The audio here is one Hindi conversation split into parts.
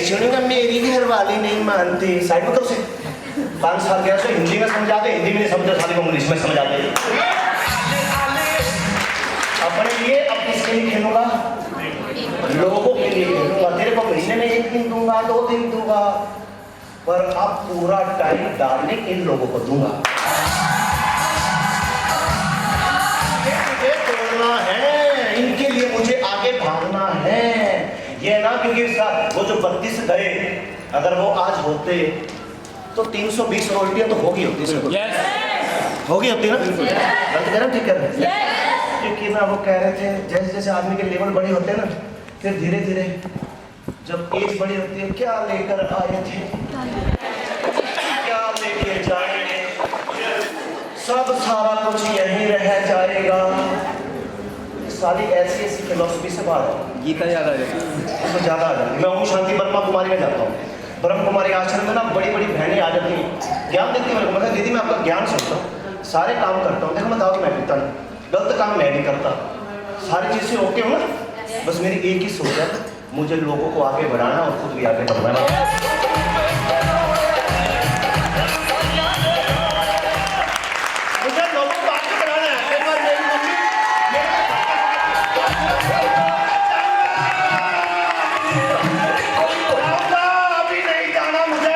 सुनूंगा मेरी घर वाली नहीं मानती। साइड में करो से 5 साल के ऐसे हिंदी में समझा दे, हिंदी में नहीं समझा साली को इंग्लिश में समझा दे। अपने लिए अब किसके लिए खेलूंगा? लोगों के लिए खेलूंगा। तेरे को महीने में 1 दिन दूंगा, 2 दिन दूंगा, पर अब पूरा टाइम डालने इन लोगों को दूंगा। मुझे तोड़ना है, इनके लिए मुझे आगे भागना है। ये ना क्योंकि वो जो 32 गए, अगर वो आज होते तो 320 रोटियां तो होगी होती है। होगी होती ना? गलत कह रहे, ठीक कह रहे? क्योंकि ना वो कह रहे थे जैसे जैसे आदमी के लेवल बड़े होते हैं ना, फिर धीरे धीरे जब एज बड़ी होती है, क्या लेकर आए थे क्या लेके जाएंगे, सब सारा कुछ यहीं रह जाएगा। सारी ऐसी ऐसी फिलोसफी से बाहर है। गीता याद आ जाती है, उसको ज़्यादा आ जाती है। मैं ओम शांति ब्रह्मा कुमारी में जाता हूँ। ब्रह्म कुमारी आश्रम में ना बड़ी बड़ी बहनें आ जाती हैं, ज्ञान देती हैं। मैं दीदी मैं आपका ज्ञान सुनता हूँ, सारे काम करता हूँ। देखो मैं दारू मैं पीता नहीं, गलत काम मैं नहीं करता, सारी चीज़ें ओके हो ना। बस मेरी एक ही सोच है, मुझे लोगों को आगे बढ़ाना और खुद भी आगे बढ़ाना। मुझे लोगों को आगे बढ़ाना है। एक बार मेरी मम्मी अभी नहीं जाना मुझे,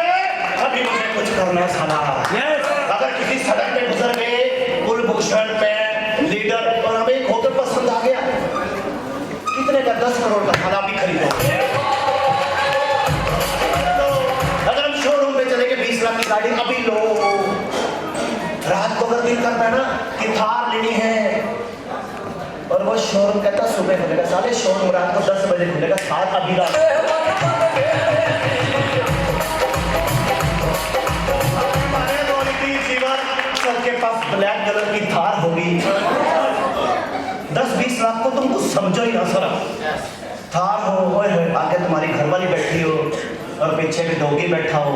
अभी मुझे कुछ करना साला। अगर किसी सड़क पे गुजर गए कुलभूषण पे लीडर और हमें एक होटल पसंद आ गया, कितने का 10 करोड़ का खाना भी खरीदो। तो अगर हम शोरूम पे चले गए 20 लाख की गाड़ी अभी लो। रात को अगर दिल करता है ना कि थार लेनी है, और वो शोरूम कहता सुबह खुलेगा, साले शोरूम रात को 10 बजे खुलेगा, 7 अभी रात। सबके पास ब्लैक कलर की थार होगी, 10-20 लाख को तुम कुछ समझो ही ना सर। थार हो, आगे तुम्हारी घरवाली बैठी हो और पीछे भी डॉगी बैठा हो।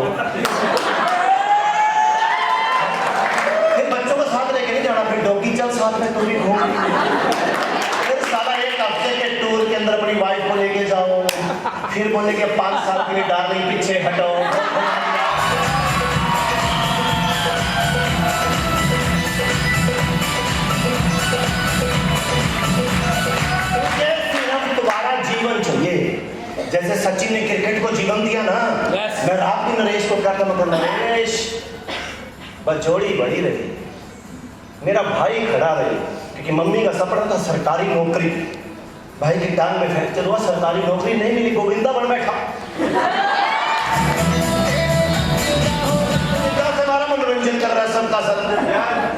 फिर बच्चों को साथ लेके नहीं जाना, फिर डॉगी चल साथ में, तुम भी घूम। फिर साला 1 हफ्ते के टूर के अंदर अपनी वाइफ को लेके जाओ, फिर बोले कि 5 साल के लिए डार्लिंग पीछे हटो। जैसे सचिन ने क्रिकेट को जीवन दिया ना, मैं रात भी नरेश को कहता, मतलब नरेश बस जोड़ी बड़ी रही, मेरा भाई खड़ा रहे। क्योंकि मम्मी का सपना था सरकारी नौकरी, भाई की टांग में फ्रैक्चर हुआ, सरकारी नौकरी नहीं मिली, गोविंदा बन बैठा। हमारा मनोरंजन कर रहा है सबका सब,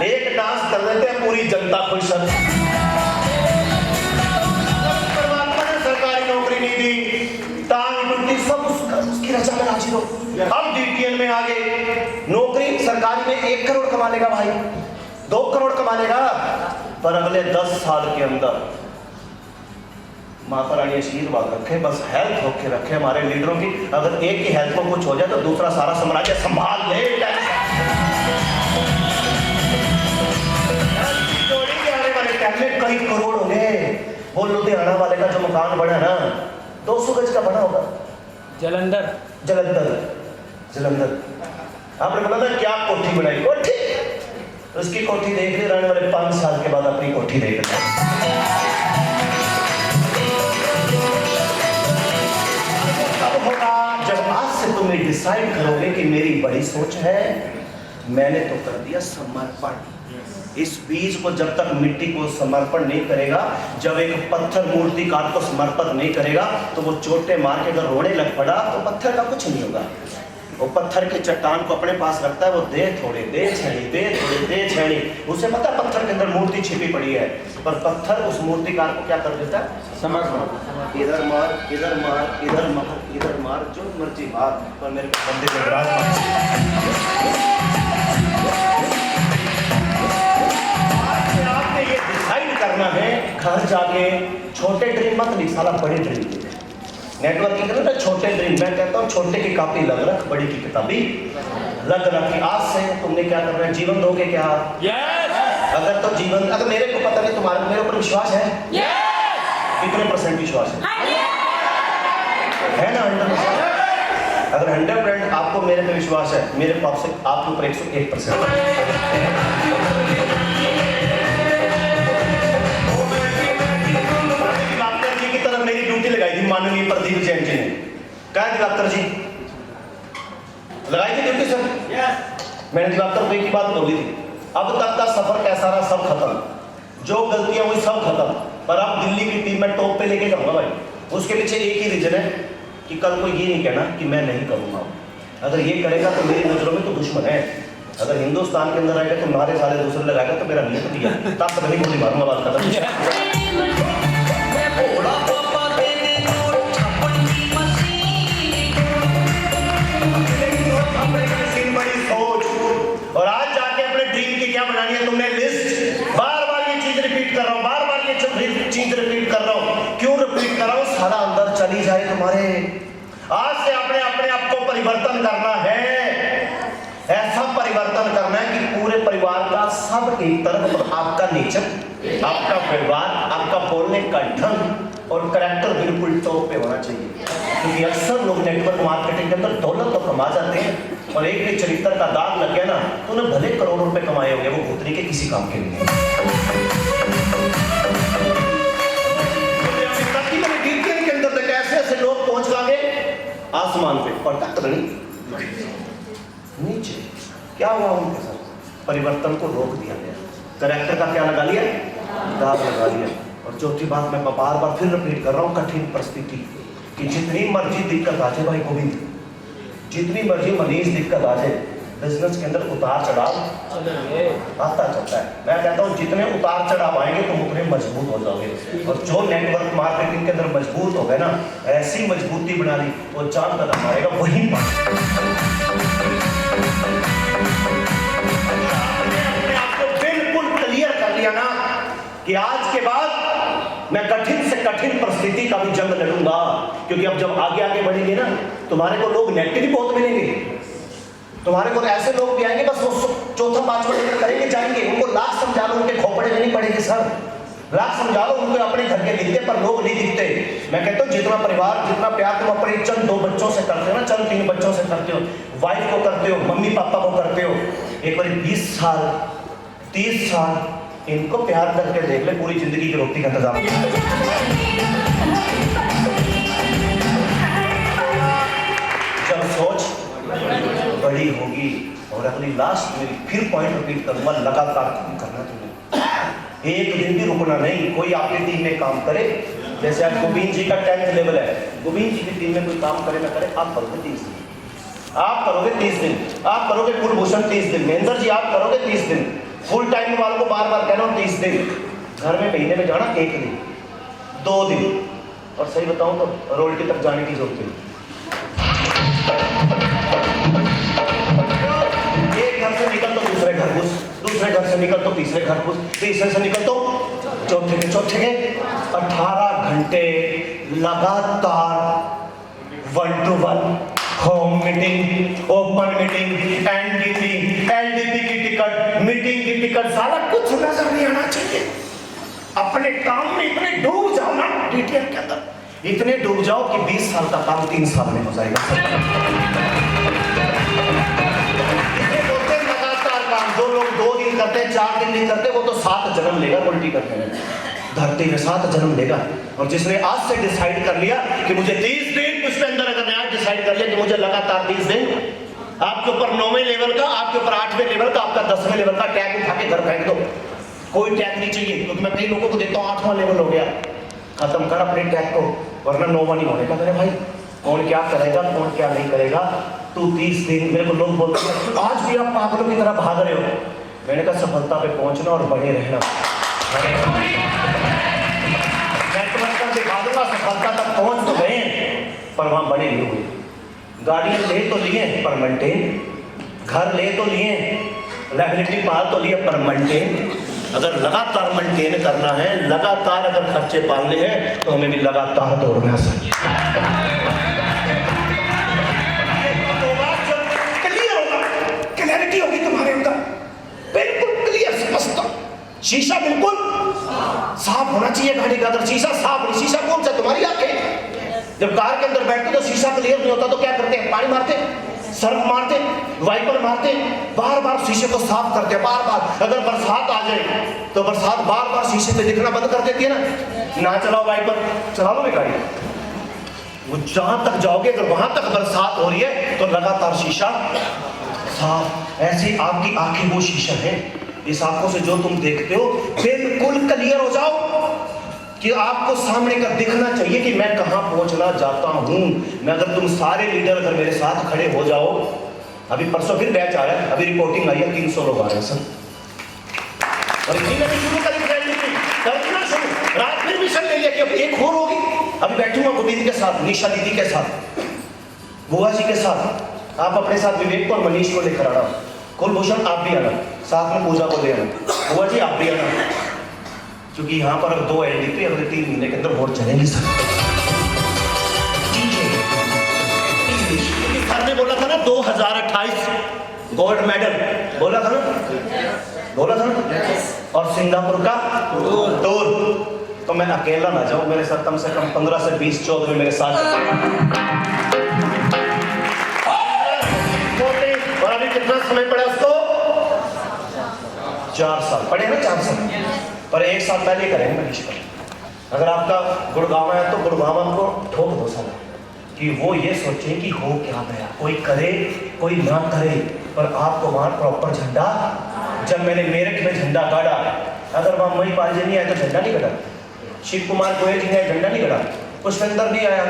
एक डांस कर लेते हैं पूरी जनता खुश है। परमात्मा ने सरकारी नौकरी नहीं दी, सब उसकी रचा में हाजिर हो। अब डीटीएन में आ गए, नौकरी सरकारी में 1 करोड़ कमा लेगा भाई, 2 करोड़ कमा लेगा, पर अगले 10 साल के अंदर माता रानी आशीर्वाद रखे, बस हेल्थ होके रखे हमारे लीडरों की। अगर एक की हेल्थ को कुछ हो जाए तो दूसरा सारा साम्राज्य संभाल ले। जोड़ी के आने वाले टाइम में कई करोड़ हो गए। वो लुधियाना वाले का जो मकान बना ना, 200 गज का बना होगा, जलंधर आपने बोला था क्या कोठी बनाई, कोठी उसकी कोठी देख रहे, रहने वाले 5 साल के बाद अपनी कोठी देख रहे। अब होगा जब आज से तुम्हें डिसाइड करोगे कि मेरी बड़ी सोच है, मैंने तो कर दिया समर्पण। इस बीज को जब तक मिट्टी को समर्पण नहीं करेगा, जब एक पत्थर मूर्तिकार को समर्पण नहीं करेगा, तो वो चोटे मार के अगर रोने लग पड़ा तो पत्थर का कुछ नहीं होगा। वो पत्थर के चट्टान को अपने पास रखता है, वो दे थोड़े दे छेड़ी, उसे पता है पत्थर के अंदर मूर्ति छिपी पड़ी है, पर पत्थर उस मूर्तिकार को क्या कर देता है? समर्पण। इधर मार, इधर मार, इधर मार, इधर मार, जो मर्जी मार, पर मेरे बंदे को डरा। करना है घर जाके छोटे ड्रीम मत लिख, साला बड़े ड्रीम। नेटवर्किंग करना छोटे ड्रीम, मैं कहता हूँ छोटे की कॉपी लग रख, बड़ी की किताबी लग रखी। आज से तुमने क्या करना है, जीवन दोगे क्या? अगर तो जीवन, अगर मेरे को पता नहीं, तुम्हारे मेरे ऊपर विश्वास है? कितने % विश्वास है? है ना 100%? अगर 100% आपको मेरे पे विश्वास है, मेरे पक्ष से आपके ऊपर 101%। दिवाकर जी की तरफ मेरी ड्यूटी लगाई थी माननीय प्रदीप जैन जी ने। क्या दिवाकर जी लगाई थी ड्यूटी सर? मैंने दिवाकर को एक ही बात बोली थी, अब तक का सफर कैसा रहा सब खत्म, जो गलतियां हुई सब खत्म, पर अब दिल्ली की टीम में टॉप पे लेके जाऊंगा भाई। उसके पीछे एक ही रीजन है कि कल को ये नहीं कहना कि मैं नहीं करूंगा। अगर ये करेगा तो मेरी नजरों में तो दुश्मन है। अगर हिंदुस्तान के अंदर आएगा तो मारे सारे दूसरे लगाएगा तो मेरा नियत दिया तब तक नहीं गोली मारूंगा। बात खत्म। बड़ी सोच और आज जाके अपने ड्रीम की क्या बनानी है तुमने लिस्ट। बार बार ये चीज रिपीट कर रहा हूँ, बार बार ये चीज रिपीट कर रहा हूँ। क्यों रिपीट कर रहा हूँ? सारा अंदर चली जाए तुम्हारे। आज से अपने आप को परिवर्तन करना है, ऐसा परिवर्तन करना है कि पूरे परिवार का सब एक तरफ, आपका नेचर, आपका व्यवहार, आपका बोलने का ढंग और करैक्टर बिल्कुल टॉप पे होना चाहिए। क्योंकि अक्सर लोग नेटवर्क मार्केटिंग के अंदर दौलत तो कमा जाते हैं और एक भी चरित्र का दाग लग गया ना तो उन्हें भले करोड़ों रुपए कमाए होंगे, वो भूतनी के किसी काम के लिए। के अंदर तक ऐसे लोग पहुंच गए आसमान पे और तक नीचे। क्या हुआ उनके साथ? परिवर्तन को रोक दिया गया, करैक्टर का क्या लगा लिया? दाग लगा लिया। और चौथी बात मैं बार बार फिर रिपीट कर रहा हूँ, कठिन परिस्थिति कि जितनी मर्जी दिक्कत आ जाए भाई गोविंद, जितनी मर्जी मनीष दिक्कत आ जाए, बिजनेस के अंदर उतार चढ़ाव आता चलता है। मैं कहता हूँ जितने उतार चढ़ाव आएंगे तुम उतने मजबूत हो जाओगे। और जो नेटवर्क मार्केटिंग के अंदर मजबूत हो गए ना, ऐसी मजबूती बना ली वो चांद कदम आएगा वही ना कि आज के बाद मैं कठिन से कठिन परिस्थिति का भी जंग लड़ूंगा। क्योंकि अब जब आगे आगे बढ़ेंगे ना तुम्हारे को लोग नेगेटिव बहुत मिलेंगे, तुम्हारे को ऐसे लोग भी आएंगे बस वो चौथा पांचवा करेंगे जाएंगे, उनको लाख समझा लो उनके खोपड़े में नहीं पड़ेंगे सर, लाख समझा लो उनको अपने घर के दिखते पर लोग नहीं दिखते। मैं कहता हूँ जितना परिवार जितना प्यार तुम अपने चंद 2 बच्चों से करते हो ना, चंद 3 बच्चों से करते हो, वाइफ को करते हो, मम्मी पापा को करते हो, एक बार 20 साल 30 साल इनको प्यार करके देख ले, पूरी जिंदगी की रोटी का इंतजाम। जब सोच बड़ी होगी और अगली लास्ट में फिर पॉइंट रिपीट करूंगा, लगातार काम करना तुम्हें, एक दिन भी रुकना नहीं। कोई आपकी टीम में काम करे, जैसे आज गोविंद जी का 10th लेवल है, गोविंद जी की टीम में कोई काम करे ना करे, आप करोगे 30 दिन, आप करोगे 30 दिन, आप करोगे कुलभूषण 30 दिन, महेंद्र जी आप करोगे 30 दिन, फुल टाइम वालों को बार बार कहना 30 दिन, घर में महीने में जाना 1 दिन 2 दिन, और सही बताऊं तो रोल्टी तक जाने की जरूरत नहीं। एक घर से निकल तो दूसरे घर घुस, दूसरे घर से निकल तो तीसरे घर घुस, तीसरे से निकल तो चौथे के 18 घंटे लगातार 1-to-1 home meeting, open meeting, NDP, LDP की टिकट, मीटिंग की टिकट, सारा कुछ नजर नहीं आना चाहिए। अपने काम में इतने डूब जाओ ना, डिटेल के अंदर इतने डूब जाओ कि 20 साल का काम 3 साल में हो जाएगा। लगातार काम जो लोग 2 दिन करते हैं 4 दिन नहीं करते, वो तो 7 जन्म लेगा उल्टी करते हैं, धरती में 7 जन्म लेगा। और जिसने आज से डिसाइड कर लिया कि मुझे 30 दिन, उसके अंदर अगर मैं आज डिसाइड कर लिया कि मुझे लगातार 30 दिन, आपके ऊपर 9वें लेवल का, आपके ऊपर 8वें लेवल का, आपका 10वें लेवल का टैग उठा के घर फेंक दो, कोई टैग नहीं चाहिए। क्योंकि मैं कई लोगों को देखता हूँ 8वां लेवल हो गया, खत्म कर अपने टैग को, वरना 9वां नहीं होने का। मेरे भाई कौन क्या करेगा कौन क्या नहीं करेगा, तू 30 दिन। मेरे को लोग बोलते हैं आज भी आप पागलों की तरह भाग रहे हो। मैंने कहा सफलता पे पहुंचना और बने रहना, दिखा दूंगा सफलता तक पहुंच तो गए पर वहां बने नहीं हुए। गाड़ियां ले तो लिए पर मेंटेन, घर ले तो लिए, लाइबिलिटी पाल तो लिए पर मेंटेन। अगर लगातार मेंटेन करना है, लगातार अगर खर्चे पालने हैं तो हमें भी लगातार दौड़ना चाहिए। क्लियर होगा, क्लैरिटी होगी तुम्हारे अंदर, बिल्कुल क्लियर स्पष्ट, शीशा बिल्कुल साफ होना चाहिए गाड़ी का। अगर शीशा साफ नहीं, शीशा कौन सा? तुम्हारी आंखें। जब कार के अंदर बैठते तो शीशा क्लियर नहीं होता तो क्या करते हैं, पानी मारते, सर्फ मारते, वाइपर मारते, बार बार शीशे को साफ करते हैं, बार बार। अगर बरसात आ जाए तो बरसात बार बार शीशे पे दिखना बंद कर देती है ना चलाओ वाइपर, चला लो गाड़ी। वो जहां तक जाओगे अगर वहां तक बरसात हो रही है तो लगातार शीशा साफ। ऐसी आपकी आंखें वो शीशा है, इस आंखों से जो तुम देखते हो बिल्कुल क्लियर हो जाओ कि आपको सामने का दिखना चाहिए कि मैं कहां पहुंचना चाहता हूं मैं। अगर तुम सारे लीडर अगर मेरे साथ खड़े हो जाओ, अभी परसों फिर बैच आया, अभी रिपोर्टिंग आई है 300 लोग आ रहे हैं सर, और इसी में भी शुरू करेंगे शुरू, रात फिर मिशन ले लिया कि अब एक और होगी। अभी बैठूंगा गोविंद के साथ, निशा दीदी के साथ, बुआ जी के साथ, आप अपने साथ विवेक को और मनीष को लेकर आना, कुलभूषण आप भी आना, साथ में पूजा को ले आना, बुआ जी आप भी आना, क्योंकि यहाँ पर अब 2 एलडीपी अगले 3 महीने के अंदर वोट चलेंगे सर। सर ने बोला था ना 2028 गोल्ड मेडल, बोला था ना और सिंगापुर का टूर। तो मैं अकेला ना जाऊं, मेरे साथ कम से कम 15 से 20 14 मेरे साथ। और अभी कितना समय पड़ा उसको, 4 साल पड़े ना, 4 साल, पर 1 साल पहले करेंगे मनीष पर। अगर आपका गुड़गांव है तो गुड़गांव को ठोक दो साल कि वो ये सोचे कि हो क्या गया, कोई करे कोई ना करे, पर आपको वहां प्रॉपर झंडा। जब मैंने मेरठ में झंडा गाड़ा, अगर वहां मई पाल नहीं आए तो झंडा नहीं गड़ा, शिव कुमार गोयल जी ने झंडा नहीं गड़ा, पुष्पेंद्र नहीं आया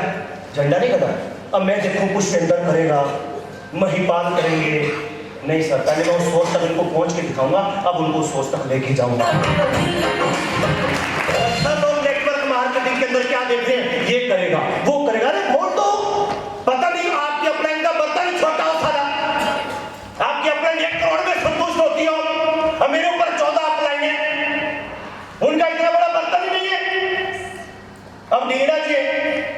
झंडा नहीं गड़ा। अब मैं देखूं पुष्पेंद्र करेगा, महिपाल करेंगे, नहीं सर, पहले मैं उस सोच तक इनको पहुंच के दिखाऊंगा, अब उनको उस सोच तक लेके जाऊंगा। लोग नेटवर्क मार्केटिंग के अंदर क्या देख रहे हैं, ये करेगा वो करेगा, अरे वोट दो। पता नहीं आपकी अपलाइन का बर्तन छोटा हो सारा, आपकी अपलाइन 1 करोड़ में संतुष्ट होती हो, और मेरे ऊपर 14 अपलाइन है, उनका इतना बड़ा बर्तन ही नहीं है। अब नीरा जी,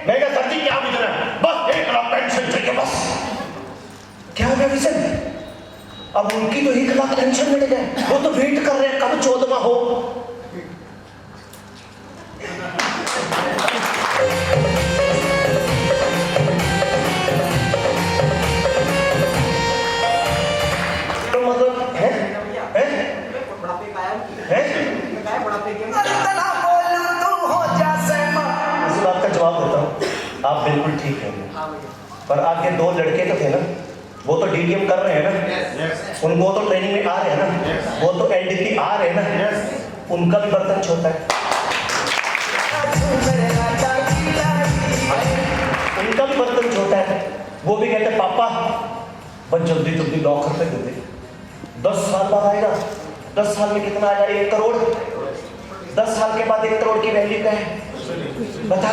मैं क्या सर जी क्या बुझना है, बस 1 लाख पेंशन चाहिए बस। क्या हो गया विजन, अब उनकी तो 1 लाख पेंशन मिल गए, वो तो वेट कर रहे हैं कब 14वां हो। तो मतलब है इस बात का जवाब देता हूँ, आप बिल्कुल ठीक है, पर आपके 2 लड़के तो थे ना, वो तो डीडीएम कर रहे हैं ना, उनको तो ट्रेनिंग में आ रहे हैं ना, वो तो एलडीपी आ रहे हैं ना, उनका भी बर्तन छोटा है, उनका भी बर्तन छोटा है। वो भी कहते पापा बस जल्दी जल्दी लॉकर पे दे दे, 10 साल बाद आएगा, 10 साल में कितना आएगा, 1 करोड़। 10 साल के बाद 1 करोड़ की वैल्यू क्या है बता,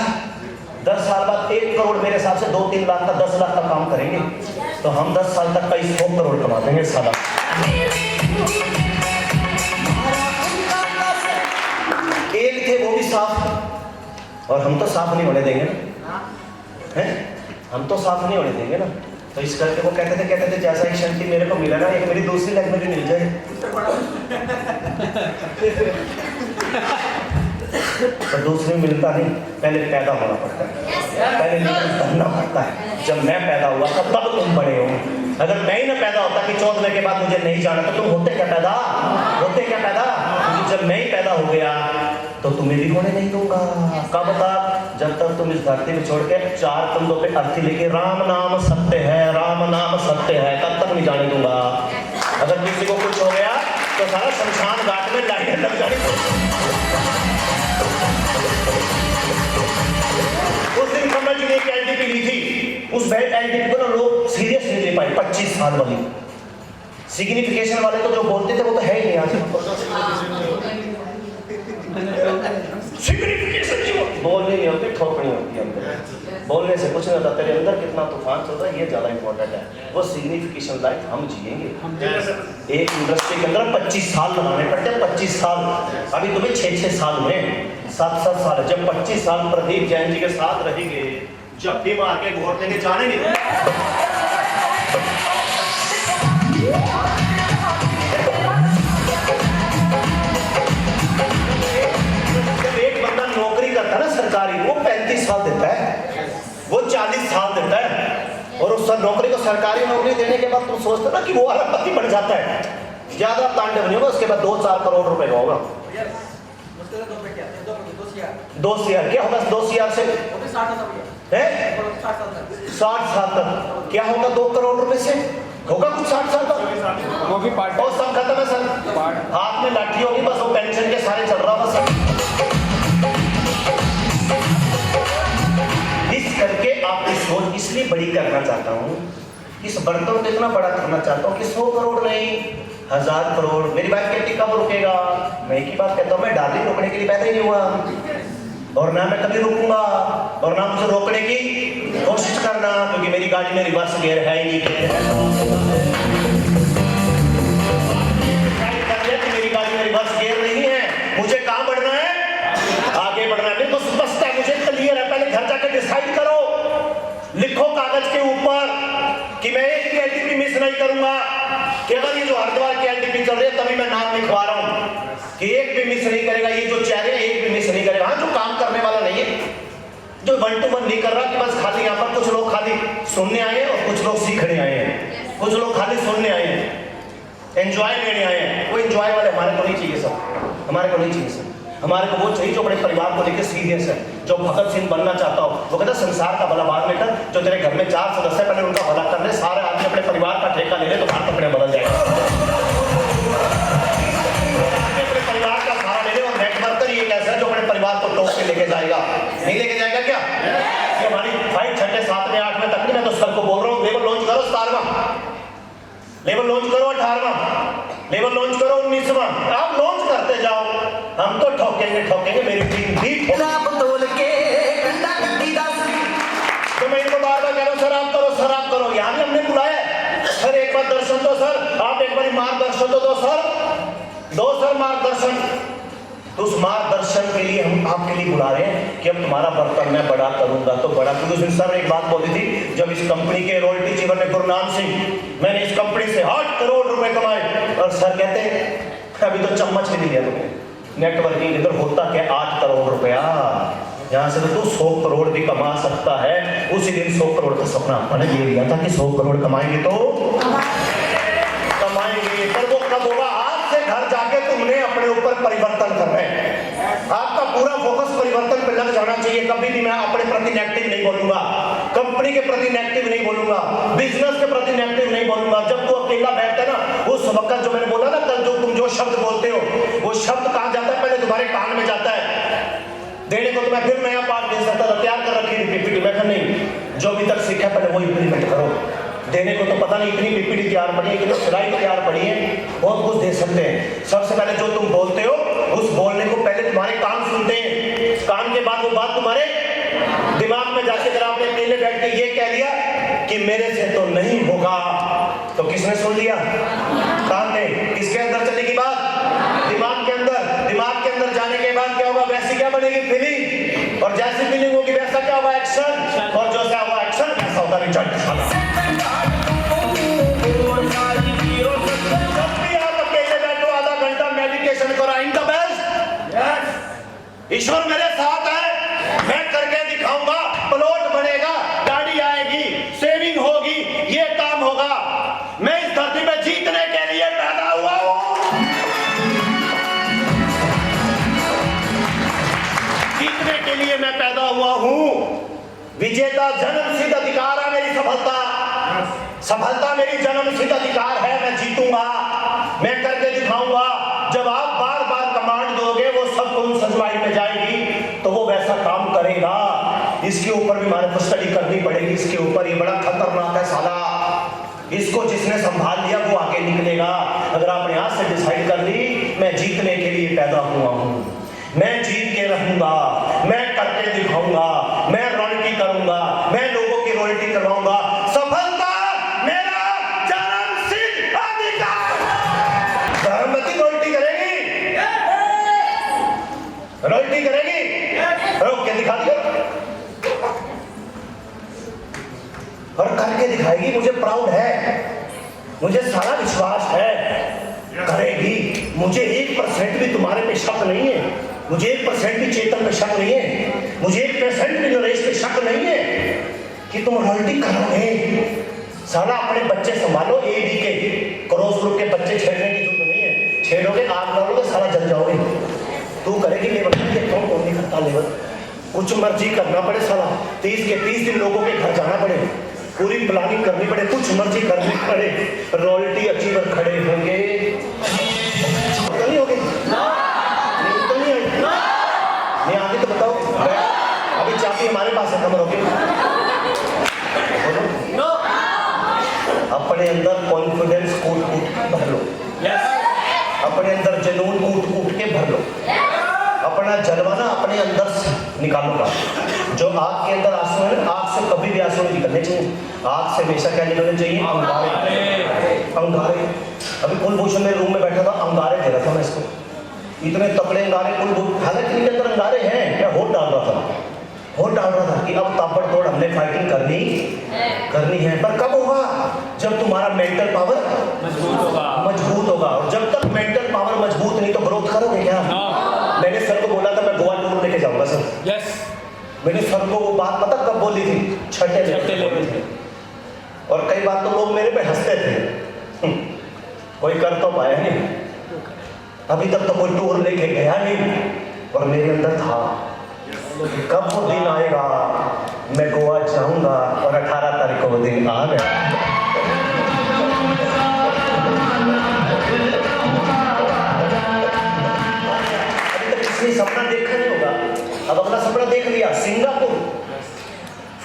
10 साल बाद 1 करोड़ मेरे हिसाब से 2-3 लाख का 10 लाख का काम करेंगे, तो हम 10 साल तक का 100 करोड़ कमा देंगे साला। एक थे वो भी साफ, और हम तो साफ नहीं होने देंगे ना, हैं? हम तो साफ नहीं होने देंगे ना। तो इस करके वो कहते थे जैसा एक शक्ति मेरे को मिला ना, एक मेरी दूसरी लाइफ में भी मिल जाए। तो दूसरे मिलता नहीं, पहले पैदा होना पड़ता है, पहले बनना पड़ता है। जब मैं पैदा हुआ था तब तुम बड़े हो, अगर मैं ही ना पैदा होता कि 14 के बाद मुझे नहीं जाना, तो तुम होते क्या पैदा, क्योंकि जब मैं ही पैदा हो गया तो तुम्हें भी होने नहीं दूंगा। कब तक, जब तक तुम इस धरती में छोड़ के 4 कंधों पे अर्थी लेके राम नाम सत्य है, राम नाम सत्य है, तब तक नहीं जाने दूंगा। अगर किसी को कुछ हो गया तो सारा शमशान घाट में लाइनें लग जानी। उस दिन कमल जी ने एक एलडीपी ली थी, उस एलडीपी को ना लोग सीरियस नहीं ले पाए। 25 साल वाली सिग्निफिकेशन वाले तो जो बोलते थे वो तो है ही नहीं आज। सिग्निफिकेशन बोलने नहीं होती, ठोकनी होती है। बोलने से कुछ नहीं होता, तेरे अंदर कितना तूफान चल रहा है ये ज्यादा इंपॉर्टेंट है। वो सिग्निफिकेशन लाइफ हम जिएंगे। एक इंडस्ट्री के अंदर 25 साल लगाने पड़ते हैं, 25 साल। अभी तुम्हें 6-6 साल में 7-7 साल। जब 25 साल प्रदीप जैन जी के साथ रहेंगे, जब भी मार के घोट लेंगे, जाने नहीं। जब एक बंदा नौकरी करता है ना सरकारी, वो 35 साल देता है, वो और उस नौकरी को, सरकारी नौकरी देने के बाद तुम सोचते ना कि वो अरबपति बन जाता है। ज्यादा तांडव नहीं होगा, उसके बाद 2-4 करोड़ रुपए का होगा। 2 CR क्या होगा? 2 CR से 60 साल तक क्या होगा? 2 करोड़ रुपए से होगा कुछ 60 साल तक। वो भी पार्ट और सब खत्म है सर, हाथ में लाठी होगी बस, वो पेंशन के सारे चल रहा बस। इस करके आपकी सोच इसलिए बड़ी करना चाहता हूँ, इस बर्तन को इतना बड़ा करना चाहता हूँ कि 100 करोड़ नहीं 1000 करोड़। मेरी बात कहती कब रुकेगा? मैं एक ही बात कहता हूँ, मैं डाली रोकने के लिए पैदा ही नहीं हुआ, और ना मैं कभी रुकूंगा, और ना मुझे रोकने की कोशिश करना, क्योंकि मेरी गाड़ी में रिवर्स गियर है ही नहीं। मेरी गाड़ी में रिवर्स गियर नहीं है, मुझे कहाँ बढ़ना है? आगे बढ़ना है। मेरे को स्पष्ट है, मुझे क्लियर है। पहले घर जाकर डिसाइड करो, लिखो कागज के ऊपर कि मैं एक भी एलटीपी मिस नहीं करूंगा। केवल ये जो हरिद्वार की एलटीपी चल रही है तभी मैं नाम लिखवा रहा हूं कि एक भी मिस नहीं करेगा। ये जो चेहरे एक भी मिस नहीं करेगा। हाँ, जो काम करने वाला नहीं है, जो 1 to 1 नहीं कर रहा, कि बस खाली यहाँ पर कुछ लोग खाली सुनने आए हैं और कुछ लोग सीखने आए हैं, कुछ लोग खाली सुनने आए हैं, एंजॉय लेने आए हैं। वो एंजॉय वाले हमारे को नहीं चाहिए सर, हमारे को नहीं चाहिए सर। हमारे को वो चाहिए जो अपने परिवार को लेकर सीरियस है, जो भगत सिंह बनना चाहता हो। वो कहता संसार का भला बाद में कर, जो तेरे घर में 4 सदस्य पहले उनका भला कर ले, सारे आदमी अपने परिवार का ठेका ले ले तो भारत अपने बदल जाएगा। अपने परिवार का सहारा ले ले और नेटवर्कर ये कैसा है जो अपने परिवार को टोक के लेके जाएगा? नहीं लेके जाएगा क्या? ये हमारी फाइट 6, 7, 8 में तक नहीं। मैं तो सबको बोल रहा हूँ, लेवल लॉन्च करो 17वां, लेवल लॉन्च करो 18वां, लेवल लॉन्च करो 19वां। आप लॉन्च करते जाओ, हम तो ठोकेंगे ठोकेंगे। मेरी टीम भी तो मैं इनको बार बार कह रहा हूँ, सर आप करो, सर आप करो। यहाँ भी हमने बुलाया सर, एक बार दर्शन दो सर, आप एक बार मार्गदर्शन तो दो सर मार्गदर्शन। तो उस मार्गदर्शन के लिए हम आपके लिए बुला रहे हैं कि अब तुम्हारा बर्तन मैं बड़ा करूंगा तो बड़ा। क्योंकि उस दिन सर एक बात बोली थी, जब इस कंपनी के रॉयल्टी जीवन में गुरनाम सिंह, मैंने इस कंपनी से 8 करोड़ रुपए कमाए, और सर कहते हैं अभी तो चम्मच भी नहीं दिया तुम्हें। नेटवर्किंग इधर होता क्या? 8 करोड़ रुपया, यहाँ से तो तू 100 करोड़ भी कमा सकता है। उसी दिन 100 करोड़ का सपना मैंने ये लिया था कि 100 करोड़ कमाएंगे तो कमाएंगे, पर वो कब होगा? आज से घर जाके तुमने अपने ऊपर परिवर्तन करना है। आपका पूरा फोकस परिवर्तन पे लग जाना चाहिए। कभी भी मैं अपने प्रति नेगेटिव नहीं बोलूंगा, कंपनी के प्रति नेगेटिव नहीं बोलूंगा, बिजनेस के प्रति नेगेटिव नहीं बोलूंगा। जब तू अकेला बैठता है ना, उस वक्त जो मैंने बोला ना कल, जो तुम जो शब्द बोलते हो वो शब्द कहाँ जाता है? पहले तुम्हारे कान में जाता है। देने को तो मैं फिर नया पार्ट दे सकता था, तैयार कर रखी थी पीपीटी। मैं नहीं, जो अभी तक सीखा पहले वो इम्प्लीमेंट करो। देने को तो पता नहीं इतनी पीपीटी तैयार पड़ी है, इतनी स्लाइड तैयार पड़ी है, बहुत कुछ दे सकते हैं। सबसे पहले जो तुम बोलते हो उस बोलने को पहले तुम्हारे कान सुनते हैं, कान के बाद वो बात तुम्हारे दिमाग में जाके, अगर आपने अकेले बैठ के ये कह लिया कि मेरे से तो नहीं होगा, तो किसने सुन लिया? कान ने। किसके अंदर चलेगी बात? दिमाग के अंदर। दिमाग के अंदर जाने के बाद क्या होगा? वैसी क्या बनेगी? फीलिंग। और जैसी फीलिंग होगी वैसा क्या होगा? एक्शन। और जो सा होगा एक्शन वैसा होगा रिजल्ट। जब भी आप अकेले बैठो आधा घंटा मेडिटेशन करो, आई एम द बेस्ट, ईश्वर मेरे साथ है, मैं करके दिखाऊंगा, प्लॉट बनेगा, गाड़ी आएगी, सेविंग होगी, ये काम होगा। मैं इस धरती पे जीतने के लिए पैदा हुआ हूं, जीतने के लिए मैं पैदा हुआ हूं। विजेता जन्म सिद्ध अधिकार है मेरी सफलता, सफलता मेरी जन्म सिद्ध अधिकार है। मैं जीतूंगा, मैं करके दिखाऊंगा। जब आप बार बार कमांड दोगे वो सब कुछ सजवाई में जाएगी, तो वो वैसा काम करेगा। इसके ऊपर भी हमारे को स्टडी करनी पड़ेगी। इसके ऊपर ये बड़ा खतरनाक है साला, इसको जिसने संभाल लिया वो आगे निकलेगा। अगर आपने आज से डिसाइड कर ली मैं जीतने के लिए पैदा हुआ हूं, मैं जीत के रहूंगा, मैं करके दिखाऊंगा, मैं रॉयल्टी करूंगा, मैं लोगों की रॉयल्टी करवाऊंगा। सफलता मेरा जन्मसिद्ध अधिकार। धर्मवती रॉयल्टी करेगी, रॉयल्टी करेगी, रोक के दिखा दिया और करके दिखाएगी। मुझे प्राउड है, मुझे सारा विश्वास है करेगी। मुझे 1% भी तुम्हारे पे शक नहीं है, मुझे 1% भी चेतन पे शक नहीं है, मुझे 1% भी नरेश पे शक नहीं है कि तुम रॉयल्टी करोगे। साला अपने बच्चे संभालो, ए बी के क्रॉस ग्रुप के बच्चे छेड़ने की जरूरत नहीं है। छेड़ोगे आग डालोगे साला जल जाओगे। तू करेगी लेबर, कौन नहीं करता लेबर। कुछ मर्जी करना पड़े साला, 30 के 30 दिन लोगों के घर जाना पड़े, पूरी प्लानिंग करनी पड़े, कुछ मर्जी करनी पड़े, रॉयल्टी अचीवर खड़े होंगे। नहीं होगी तो नहीं आएगी, नहीं आगे तो बताओ। अभी चाबी हमारे पास है, खबर होगी। अपने अंदर कॉन्फिडेंस कूट कूट भर लो, अपने अंदर जुनून कूट कूट के भर लो, अपना जलवाना अपने अंदर से निकालूंगा। जो आग के अंदर आंसू है ना, आग से कभी भी आंसू नहीं निकलने चाहिए। आग से हमेशा क्या निकलने चाहिए? अंगारे। अंगारे। अभी कुलभूषण मेरे रूम में बैठा था, अंगारे दे रहा था मैं इसको, इतने तगड़े अंगारे कुलभूषण। हालांकि इनके अंदर अंगारे हैं, मैं होट डाल रहा था, होट डाल रहा था कि अब ताबड़तोड़ हमने फाइटिंग करनी है। पर कब होगा? जब तुम्हारा मेंटल पावर मजबूत होगा। और जब तक मेंटल पावर मजबूत नहीं तो ग्रोथ करोगे क्या? मैंने सर को बोला था मैं गोवा टूर लेके जाऊंगा सर। यस। मैंने सर को वो बात पता कब बोली थी? छठे लेवल थे। और कई बार तो लोग मेरे पे हंसते थे, कोई कर तो पाया नहीं, अभी तक तो कोई टूर लेके गया नहीं। और मेरे अंदर था कब वो दिन आएगा मैं गोवा जाऊंगा। और 18 तारीख को वो दिन आ गया। अभी तक किसी सपना देखा नहीं होगा, अब अपना सपना देख लिया। सिंगापुर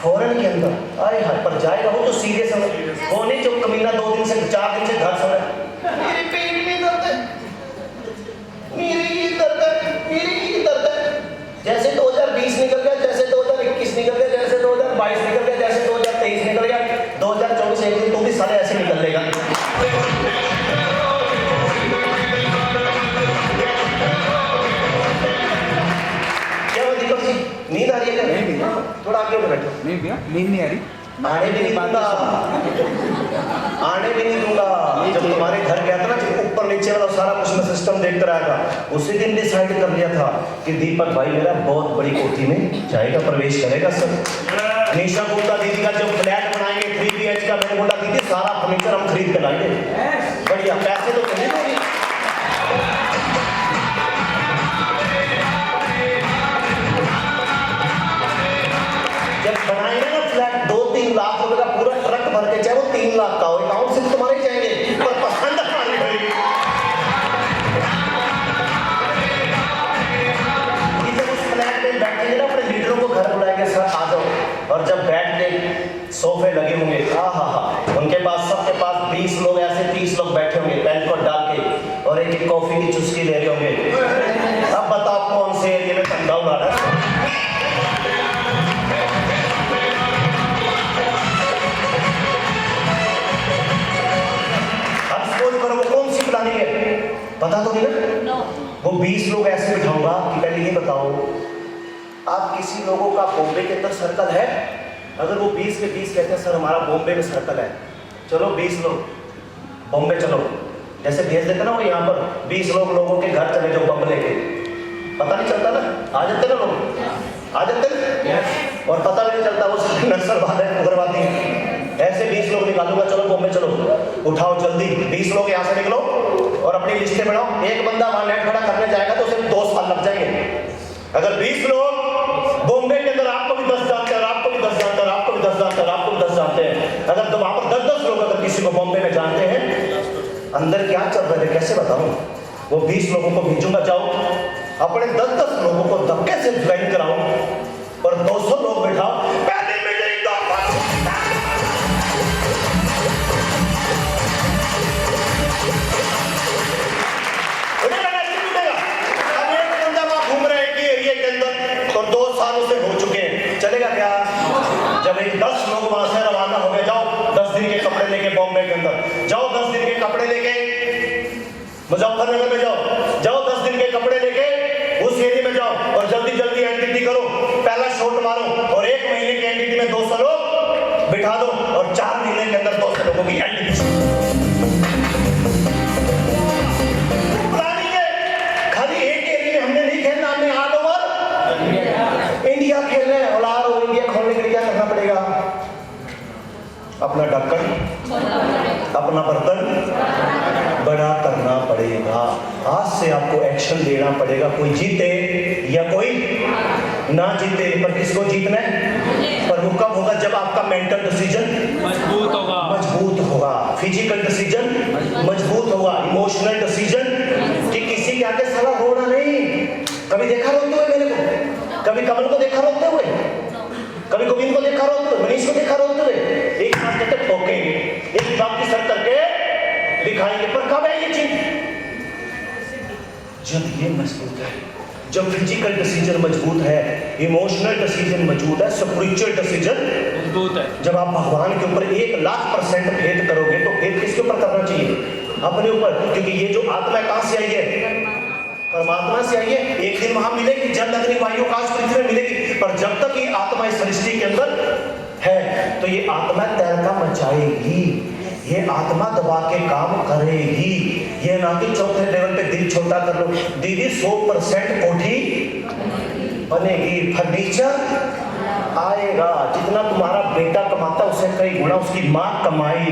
फॉरेन के अंदर आए हाय पर जाएगा वो तो सीरियस है। वो नहीं जो कमीना 2 दिन से 4 दिन से घर सो रहा है, मेरे पेट में दर्द है, मेरे ये दर्द है, मेरे ये दर्द है। जैसे 2020 निकल गया, जैसे 2021 निकल गया, जैसे 2022 निकल गया, जैसे 2023 निकल गया, 2024 एक दिन तू भी साले ऐसे निकल लेगा। क्या वो दीपक जी नींद आ रही है क्या? नहीं भैया, थोड़ा आगे बैठो। नहीं भैया, नींद नहीं आ रही। आने भी नहीं दूंगा, आने भी नहीं दूंगा। जब तुम्हारे घर गया था ना, जब ऊपर नीचे वाला सारा कुछ मैं सिस्टम देखता रहा था, उसी दिन डिसाइड कर लिया था कि दीपक भाई मेरा बहुत बड़ी कोठी में जाएगा, प्रवेश करेगा सर। निशा गुप्ता दीदी का जब फ्लैट बनाएंगे 3 BH का, मैंने बोला दीदी सारा फर्नीचर हम खरीद कर लाएंगे, बढ़िया पैसे तो खरीद होगी। जब बनाएंगे ना फ्लैट 2-3 लाख रुपए का पूरा ट्रक भर के, चाहे वो 3 लाख का हो, अकाउंट सिर्फ तुम्हारे ही जाएंगे, पर पसंद हमारी पड़ेगी। जब उस फ्लैट में बैठेंगे ना, अपने लीडरों को घर बुलाएंगे, सर आ जाओ। और जब बैठ के सोफे लगे होंगे, उनके पास सबके पास 20 लोग ऐसे 30 लोग बैठे होंगे पैन कोड डाल के, और एक कॉफी की चुस्की ले रहे होंगे। अब बताओ कौन से एरिया में धंधा उड़ा रहा है? पता तो नहीं ना? वो 20 लोग ऐसे बिठाऊंगा कि पहले ये बताओ आप किसी लोगों का बॉम्बे के अंदर सर्कल है? अगर वो 20 के 20 कहते हैं सर हमारा बॉम्बे में सर्कल है, चलो 20 लोग बॉम्बे चलो, जैसे भेज देते ना वो यहाँ पर 20 लोग लोगों के घर चले जाओ बम लेके, पता नहीं चलता ना, आ जाते ना लोग, आ जाते ना, और पता नहीं चलता वो नक्सलवाद है, उग्रवादी है। ऐसे 20 लोग निकालूंगा, चलो बॉम्बे चलो, उठाओ जल्दी 20 लोग यहाँ से निकलो और अपनी लिस्टें बनाओ। एक बंदा वहां नेट खड़ा करने जाएगा तो उसे 2 साल लग जाएंगे। अगर 20 लोग बॉम्बे के अंदर, आपको भी 10 जानते हैं, आपको भी 10 जानते हैं, आपको भी 10 जानते हैं, आपको भी 10 जानते हैं, अगर तो वहां पर 10-10 लोग अगर किसी को बॉम्बे में जानते हैं, अंदर क्या चल रहा है कैसे बताऊं? वो 20 लोगों को भेजूंगा, जाओ अपने 10-10 लोगों को धक्के से ज्वाइन कराओ और 200 लोग बिठाओ, पहले मीटिंग दो। अब एक बंदा वहां घूम रहे हैं कि एरिया के अंदर, तो 2 सालों से हो चुके हैं, चलेगा क्या? जब एक 10 लोग वहां से रवाना हो गए, जाओ 10 दिन के कपड़े लेके बॉम्बे के अंदर जाओ, 10 दिन के कपड़े लेके मुजफ्फरनगर में जाओ 10 दिन के कपड़े लेके उस एरिया में जाओ और जल्दी जल्दी एंटिटी करो, पहला शॉट मारो और 1 महीने की एंटिटी में 200 लोग बिठा दो और 4 महीने के अंदर 200 लोगों की एंटिटी। खाली एक एरिया में हमने नहीं खेलना, हमने ऑल ओवर इंडिया खेलना है। और इंडिया खोलने के लिए क्या करना पड़ेगा? अपना डक ढक्कन, अपना बर्तन बड़ा करना पड़ेगा। आज से आपको एक्शन लेना पड़ेगा, कोई जीते या कोई ना जीते, पर किसको जीतना है? पर वो कब होगा? जब आपका मेंटल डिसीजन मजबूत होगा, फिजिकल डिसीजन मजबूत होगा, इमोशनल डिसीजन कि किसी के आगे साला रोना नहीं। कभी देखा रोते हुए मेरे को, कभी कमल को देखा रोते हुए, कभी गोविंद को देखा रोते हुए, मनीष को देखा रोते हुए। एक बात कहते ठोकेंगे, एक बात की सर करके दिखाएंगे, पर कब है ये चीज? जब ये मजबूत है, जब फिजिकल डिसीजन मजबूत है, इमोशनल डिसीजन मजबूत है, स्पिरिचुअल डिसीजन मजबूत है। जब आप भगवान के ऊपर 1,00,000% फेथ करोगे, तो फेथ किसके ऊपर करना चाहिए? अपने ऊपर, क्योंकि ये जो आत्मा कहां से आई है? परमात्मा से आई है। एक दिन वहां मिलेगी, जल अग्नि वायु आकाश पृथ्वी में मिलेगी, पर जब तक ये आत्मा इस सृष्टि के अंदर है, तो ये आत्मा तहलका मचाएगी, ये आत्मा दबा के काम करेगी। ये ना कि चौथे लेवल पे दिल छोटा कर लो, दीदी 100% कोठी बनेगी, फर्नीचर आएगा। जितना तुम्हारा बेटा कमाता उससे कई गुना उसकी माँ कमाई।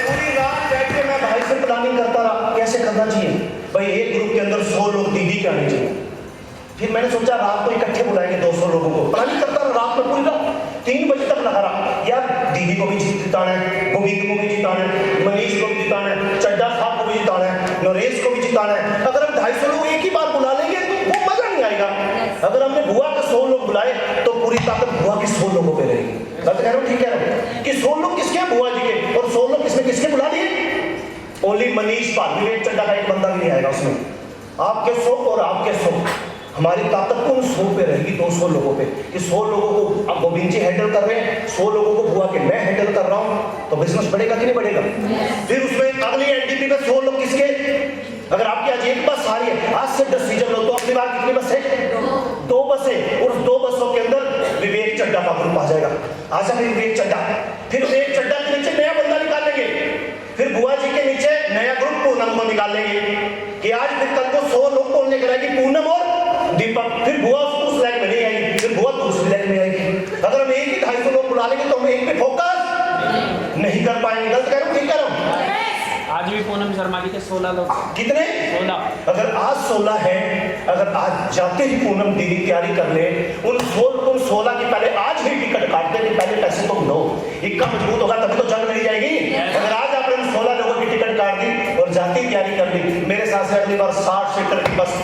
पूरी रात बैठ के मैं भाई से प्लानिंग करता रहा कैसे करना चाहिए भाई। एक ग्रुप के अंदर 100 लोग दीदी के आने चाहिए। फिर मैंने सोचा रात को इकट्ठे बुलाएंगे 200 लोगों को। प्लानिंग करता रहा रात में, पूरी रात 3 बजे तक लगा रहा यार, दीदी को भी जिताना है, गोविंद को भी जिताना है, मनीष को भी जिताना है, चड्डा साहब को भी जिताना है, नरेश को भी जिताना है। अगर हम 250 लोग एक ही बार बुला लेंगे तो वो मजा नहीं आएगा। अगर हमने बुआ के 100 लोग बुलाए तो पूरी ताकत बुआ के 100 लोगों पे रहेगी। गलत कह रहा हूँ? ठीक कह रहा हूँ कि 100 लोग किसके हैं? बुआ जी के। और 100 लोग किसने किसके बुला लिए? ओनली मनीष पाल, विवेक चड्डा का एक बंदा भी नहीं आएगा उसमें। आपके 100 और आपके 100, हमारी ताकत उन 100 पे रहेगी, 200 लोगों पे। कि 100 लोगों को अब गोविंद जी हैंडल कर रहे हैं, 100 लोगों को बुआ के मैं हैंडल कर रहा हूँ, तो बिजनेस बढ़ेगा कि नहीं बढ़ेगा? फिर उसमें अगली एनडीपी में 100 लोग किसके? अगर आपकी आज एक बस आ रही है, आज से 10 सीजन लो, तो अगली बार कितनी बस है? 2 बसें। और 2 बसों के अंदर विवेक चड्डा का ग्रुप आ जाएगा। आ जाएगा विवेक चड्डा, फिर विवेक चड्डा के नीचे नया बंदा निकालेंगे, फिर बुआ जी के नीचे नया ग्रुप पूनम को निकाल लेंगे कि आज फिर कल को 100 लोग कौन लेकर आएगी? पूनम और दीपक। फिर बुआ उस लाइन में नहीं आएगी, फिर बुआ दूसरी लाइन में आएगी। अगर हम एक ही 250 लोग बुला लेंगे तो हम एक पे फोकस नहीं कर पाएंगे। गलत कह रहा हूँ? ठीक कह रहा हूँ? आज भी पूनम शर्मा जी के 16 लोग। कितने? 16। अगर आज 16 है, अगर आज जाते ही पूनम दीदी तैयारी कर ले, उन 16 की पहले आज ही टिकट काट दे कि पहले पैसे तुम दो, इक्का मजबूत होगा तभी तो जंग लड़ी जाएगी। अगर आज आपने 16 लोगों की टिकट काट दी और जाती तैयारी कर ली, मेरे साथ से अगली बार 60 सीटर की बस